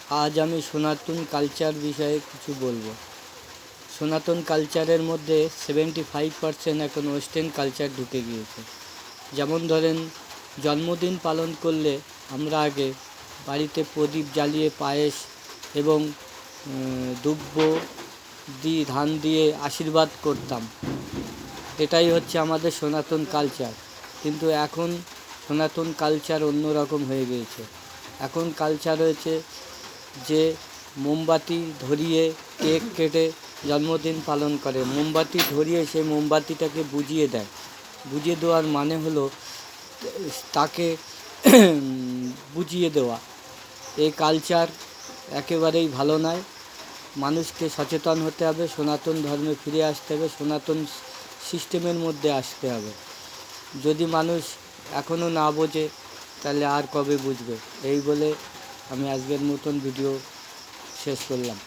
আজ আমি সনাতন কালচার বিষয়ে কিছু বলবো। সনাতন কালচারের মধ্যে 75% এখন ওয়েস্টার্ন কালচার ঢুকে গিয়েছে। যেমন ধরেন, জন্মদিন পালন করলে আমরা আগে বাড়িতে প্রদীপ জ্বালিয়ে পায়েস এবং দুব্য দিয়ে ধান দিয়ে আশীর্বাদ করতাম। এটাই হচ্ছে আমাদের সনাতন কালচার। কিন্তু এখন সনাতন কালচার অন্যরকম হয়ে গিয়েছে। এখন কালচার হয়েছে যে মোমবাতি ধরিয়ে কেক কেটে জন্মদিন পালন করে। মোমবাতি ধরিয়ে সেই মোমবাতিটাকে বুঝিয়ে দেয়। বুঝিয়ে দেওয়ার মানে হলো তাকে বুঝিয়ে দেওয়া। এই কালচার একেবারেই ভালো নয়। মানুষকে সচেতন হতে হবে, সনাতন ধর্মে ফিরে আসতে হবে, সনাতন সিস্টেমের মধ্যে আসতে হবে। যদি মানুষ এখনও না বোঝে তাহলে আর কবে বুঝবে? এই বলে আমি আজকের মতন ভিডিও শেষ করলাম।